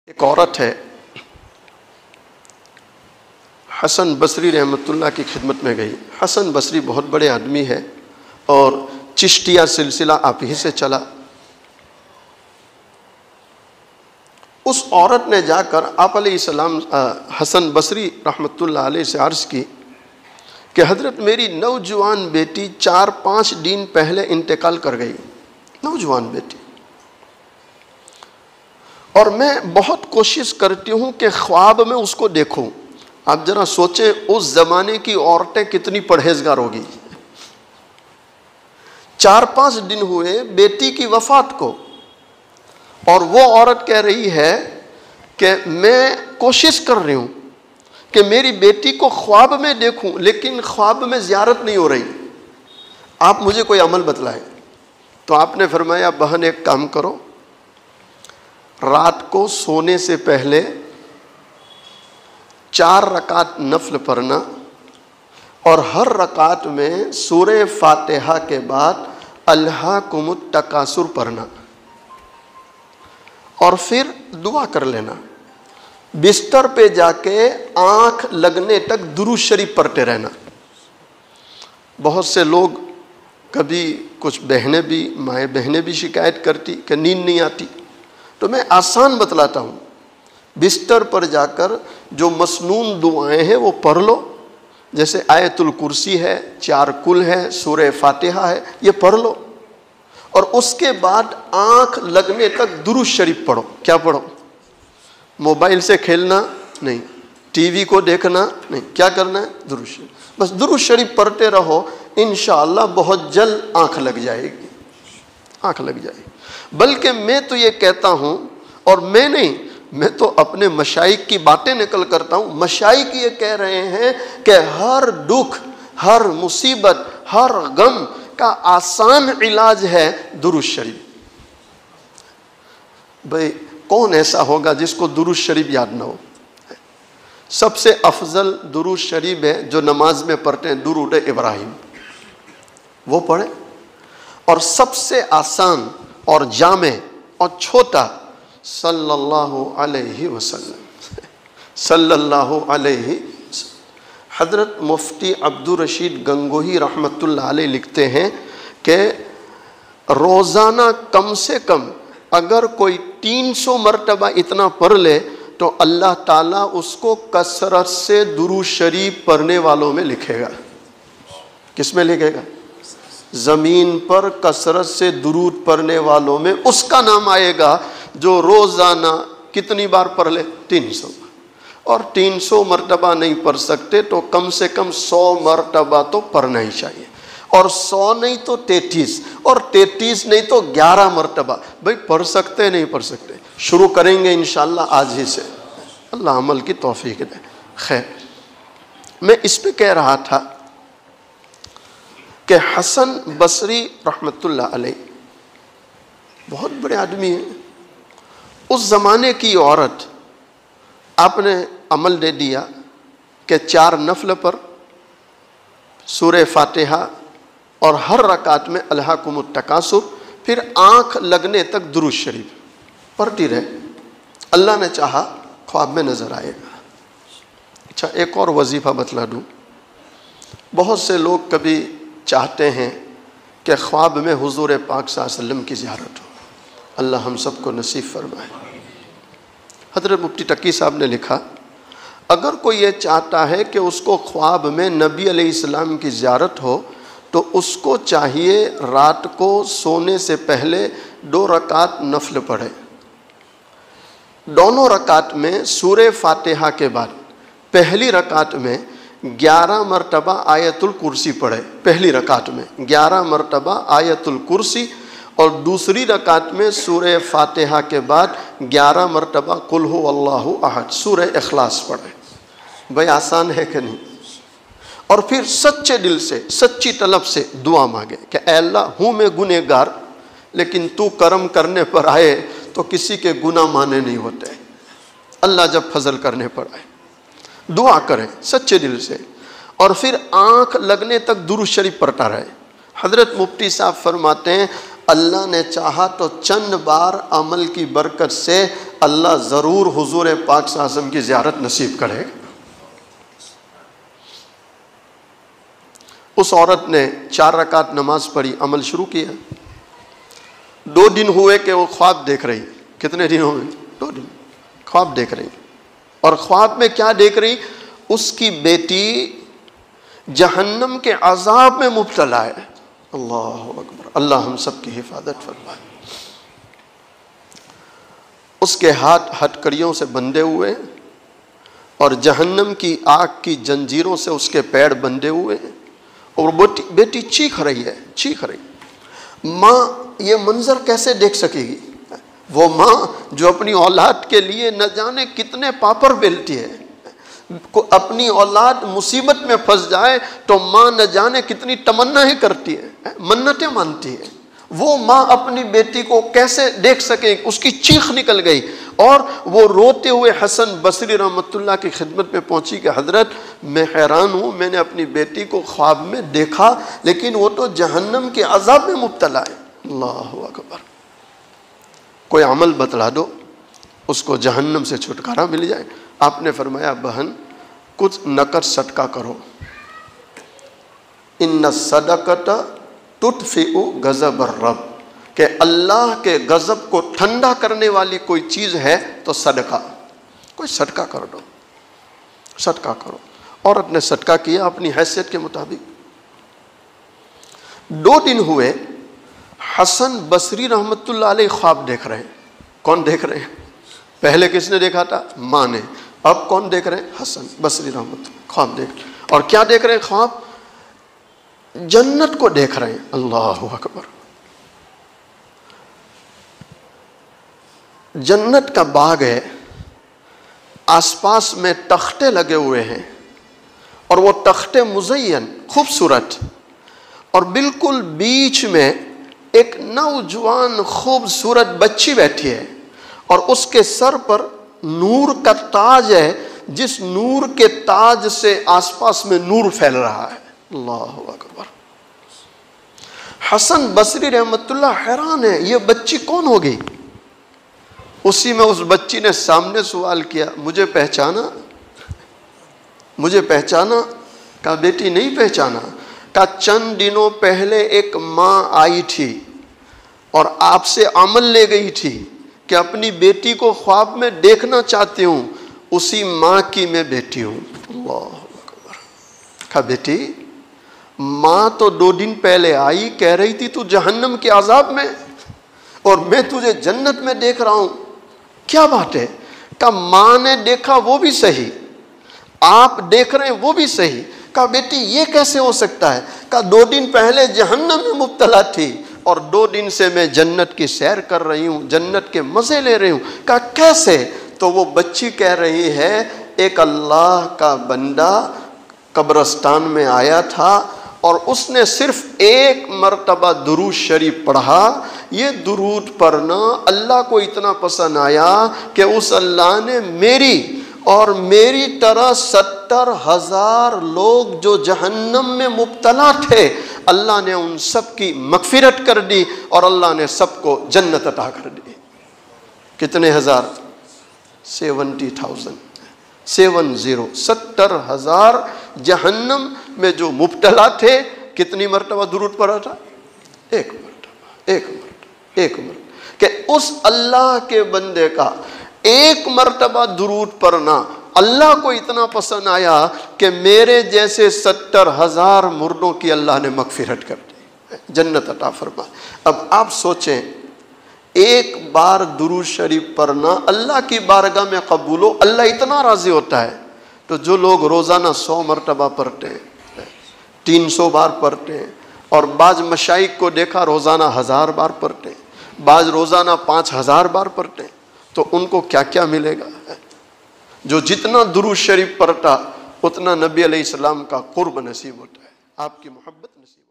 ایک عورت ہے، حسن بصری رحمۃ اللہ کی خدمت میں گئی۔ حسن بصری بہت بڑے آدمی ہے اور چشتیہ سلسلہ آپ ہی سے چلا۔ اس عورت نے جا کر آپ علیہ السلام حسن بصری رحمۃ اللہ علیہ سے عرض کی کہ حضرت میری نوجوان بیٹی 4-5 دن پہلے انتقال کر گئی، نوجوان بیٹی، اور میں بہت کوشش کرتی ہوں کہ خواب میں اس کو دیکھوں۔ آپ ذرا سوچیں اس زمانے کی عورتیں کتنی پرہیزگار ہوگی۔ 4-5 دن ہوئے بیٹی کی وفات کو، اور وہ عورت کہہ رہی ہے کہ میں کوشش کر رہی ہوں کہ میری بیٹی کو خواب میں دیکھوں، لیکن خواب میں زیارت نہیں ہو رہی، آپ مجھے کوئی عمل بتلائیں۔ تو آپ نے فرمایا بہن ایک کام کرو، رات کو سونے سے پہلے 4 رکعت نفل پڑھنا، اور ہر رکعت میں سورہ فاتحہ کے بعد الہاکم التکاثر پڑھنا، اور پھر دعا کر لینا۔ بستر پہ جا کے آنکھ لگنے تک درود شریف پڑھتے رہنا۔ بہت سے لوگ، کبھی کچھ بہنیں بھی، مائیں بہنیں بھی شکایت کرتی کہ نیند نہیں آتی، تو میں آسان بتلاتا ہوں۔ بستر پر جا کر جو مسنون دعائیں ہیں وہ پڑھ لو، جیسے آیت الکرسی ہے، 4 کل ہے، سورہ فاتحہ ہے، یہ پڑھ لو، اور اس کے بعد آنکھ لگنے تک درود شریف پڑھو۔ کیا پڑھو؟ موبائل سے کھیلنا نہیں، ٹی وی کو دیکھنا نہیں، کیا کرنا ہے؟ درود شریف۔ بس درود شریف پڑھتے رہو، انشاءاللہ بہت جلد آنکھ لگ جائے گی، آنکھ لگ جائے گی۔ بلکہ میں تو یہ کہتا ہوں، اور میں نہیں، میں تو اپنے مشائخ کی باتیں نقل کرتا ہوں، مشائخ یہ کہہ رہے ہیں کہ ہر دکھ، ہر مصیبت، ہر غم کا آسان علاج ہے درود شریف۔ بھئی کون ایسا ہوگا جس کو درود شریف یاد نہ ہو؟ سب سے افضل درود شریف ہے جو نماز میں پڑھتے ہیں، درود ابراہیم، وہ پڑھیں۔ اور سب سے آسان اور جامع اور چھوٹا صلی اللہ علیہ وسلم، صلی اللہ علیہ وسلم۔ حضرت مفتی عبدالرشید گنگوہی رحمۃ اللہ علیہ لکھتے ہیں کہ روزانہ کم سے کم اگر کوئی 300 مرتبہ اتنا پڑھ لے تو اللہ تعالیٰ اس کو کثرت سے درود شریف پڑھنے والوں میں لکھے گا۔ کس میں لکھے گا؟ زمین پر کثرت سے درود پڑھنے والوں میں اس کا نام آئے گا جو روزانہ کتنی بار پڑھ لے؟ 300 بار۔ اور 300 مرتبہ نہیں پڑھ سکتے تو کم سے کم 100 مرتبہ تو پڑھنا ہی چاہیے، اور 100 نہیں تو 33، اور 33 نہیں تو 11 مرتبہ۔ بھئی پڑھ سکتے نہیں پڑھ سکتے، شروع کریں گے انشاءاللہ آج ہی سے، اللہ عمل کی توفیق دے۔ خیر، میں اس پہ کہہ رہا تھا کہ حسن بصری رحمۃ اللہ علیہ بہت بڑے آدمی ہیں۔ اس زمانے کی عورت، آپ نے عمل دے دیا کہ 4 نفل پر سورہ فاتحہ اور ہر رکعت میں الہاکم التکاثر، پھر آنکھ لگنے تک درود شریف پڑھتی رہے، اللہ نے چاہا خواب میں نظر آئے گا۔ اچھا، ایک اور وظیفہ بتلا دوں۔ بہت سے لوگ کبھی چاہتے ہیں کہ خواب میں حضور پاک صلی اللہ علیہ وسلم کی زیارت ہو، اللہ ہم سب کو نصیب فرمائے۔ حضرت مفتی تقی صاحب نے لکھا، اگر کوئی یہ چاہتا ہے کہ اس کو خواب میں نبی علیہ السلام کی زیارت ہو تو اس کو چاہیے رات کو سونے سے پہلے 2 رکعت نفل پڑھے، دونوں رکعت میں سورہ فاتحہ کے بعد پہلی رکعت میں 11 مرتبہ آیت الکرسی پڑھے، پہلی رکعت میں 11 مرتبہ آیت الکرسی، اور دوسری رکعت میں سورہ فاتحہ کے بعد 11 مرتبہ قل هو اللہ احد، سورہ اخلاص پڑھے۔ بھئی آسان ہے کہ نہیں؟ اور پھر سچے دل سے، سچی طلب سے دعا مانگے کہ اے اللہ ہوں میں گنہگار، لیکن تو کرم کرنے پر آئے تو کسی کے گناہ مانے نہیں ہوتے، اللہ جب فضل کرنے پر آئے، دعا کریں سچے دل سے، اور پھر آنکھ لگنے تک درود شریف پڑھتا رہے۔ حضرت مفتی صاحب فرماتے ہیں اللہ نے چاہا تو چند بار عمل کی برکت سے اللہ ضرور حضور پاک صلی اللہ علیہ وسلم کی زیارت نصیب کرے گا۔ اس عورت نے 4 رکعت نماز پڑھی، عمل شروع کیا۔ 2 دن ہوئے کہ وہ خواب دیکھ رہی۔ کتنے دن ہوئے؟ 2 دن خواب دیکھ رہی۔ اور خواب میں کیا دیکھ رہی؟ اس کی بیٹی جہنم کے عذاب میں مبتلا ہے۔ اللہ اکبر، اللہ ہم سب کی حفاظت فرمائے۔ اس کے ہاتھ ہتکڑیوں سے بندھے ہوئے اور جہنم کی آگ کی جنجیروں سے اس کے پیر بندھے ہوئے، اور بیٹی چیخ رہی ہے، چیخ رہی۔ ماں یہ منظر کیسے دیکھ سکے گی؟ وہ ماں جو اپنی اولاد کے لیے نہ جانے کتنے پاپڑ بیلتی ہے، اپنی اولاد مصیبت میں پھنس جائے تو ماں نہ جانے کتنی تمنائیں کرتی ہے، منتیں مانتی ہے۔ وہ ماں اپنی بیٹی کو کیسے دیکھ سکے؟ اس کی چیخ نکل گئی، اور وہ روتے ہوئے حسن بصری رحمۃ اللہ کی خدمت میں پہنچی کہ حضرت میں حیران ہوں، میں نے اپنی بیٹی کو خواب میں دیکھا لیکن وہ تو جہنم کے عذاب میں مبتلا ہے۔ اللہ اکبر، کوئی عمل بتلا دو اس کو جہنم سے چھٹکارا مل جائے۔ آپ نے فرمایا بہن کچھ نقد صدقہ کرو، ان الصدقۃ تطفئ غضب الرب، کہ اللہ کے غضب کو ٹھنڈا کرنے والی کوئی چیز ہے تو صدقہ، کوئی صدقہ کر دو، صدقہ کرو۔ عورت نے صدقہ کیا اپنی حیثیت کے مطابق۔ 2 دن ہوئے، حسن بصری رحمۃ اللہ علیہ خواب دیکھ رہے ہیں۔ کون دیکھ رہے ہیں؟ پہلے کس نے دیکھا تھا؟ ماں نے۔ اب کون دیکھ رہے ہیں؟ حسن بصری رحمۃ اللہ خواب دیکھ رہے ہیں۔ اور کیا دیکھ رہے ہیں؟ خواب جنت کو دیکھ رہے ہیں۔ اللہ اکبر، جنت کا باغ ہے، آس پاس میں تختے لگے ہوئے ہیں، اور وہ تختے مزین خوبصورت، اور بالکل بیچ میں ایک نوجوان خوبصورت بچی بیٹھی ہے، اور اس کے سر پر نور کا تاج ہے، جس نور کے تاج سے آس پاس میں نور پھیل رہا ہے۔ اللہ اکبر۔ حسن بصری رحمۃ اللہ حیران ہے، یہ بچی کون ہوگی؟ اسی میں اس بچی نے سامنے سوال کیا، مجھے پہچانا؟ مجھے پہچانا؟ کہا بیٹی نہیں پہچانا۔ کہا چند دنوں پہلے ایک ماں آئی تھی اور آپ سے عمل لے گئی تھی کہ اپنی بیٹی کو خواب میں دیکھنا چاہتی ہوں، اسی ماں کی میں بیٹی ہوں۔ اللہ اکبر۔ کہا بیٹی ماں تو 2 دن پہلے آئی، کہہ رہی تھی تو جہنم کے عذاب میں، اور میں تجھے جنت میں دیکھ رہا ہوں، کیا بات ہے؟ کہا ماں نے دیکھا وہ بھی صحیح، آپ دیکھ رہے ہیں وہ بھی صحیح۔ کہا بیٹی یہ کیسے ہو سکتا ہے؟ کہا 2 دن پہلے جہنم میں مبتلا تھی، اور 2 دن سے میں جنت کی سیر کر رہی ہوں، جنت کے مزے لے رہی ہوں۔ کہا کیسے؟ تو وہ بچی کہہ رہی ہے ایک اللہ کا بندہ قبرستان میں آیا تھا، اور اس نے صرف 1 مرتبہ درود شریف پڑھا۔ یہ درود پڑھنا اللہ کو اتنا پسند آیا کہ اس اللہ نے میری اور میری طرح 70,000 لوگ جو جہنم میں مبتلا تھے، اللہ نے ان سب کی مغفرت کر دی، اور اللہ نے سب کو جنت عطا کر دی۔ کتنے ہزار؟ 70,000، 70,000 جہنم میں جو مبتلا تھے، کتنی مرتبہ درود پڑھا تھا؟ 1 مرتبہ، 1 مرتبہ، 1 مرتبہ۔ کہ اس اللہ کے بندے کا 1 مرتبہ درود پڑھنا اللہ کو اتنا پسند آیا کہ میرے جیسے 70,000 مردوں کی اللہ نے مغفرت کر دی، جنت عطا فرما۔ اب آپ سوچیں، 1 بار درود شریف پڑھنا اللہ کی بارگاہ میں قبول ہو، اللہ اتنا راضی ہوتا ہے۔ تو جو لوگ روزانہ 100 مرتبہ پڑھتے ہیں، 300 بار پڑھتے ہیں، اور بعض مشائخ کو دیکھا روزانہ 1000 بار پڑھتے ہیں، بعض روزانہ 5000 بار پڑھتے ہیں، تو ان کو کیا کیا ملے گا؟ جو جتنا درود شریف پڑھتا اتنا نبی علیہ السلام کا قرب نصیب ہوتا ہے، آپ کی محبت نصیب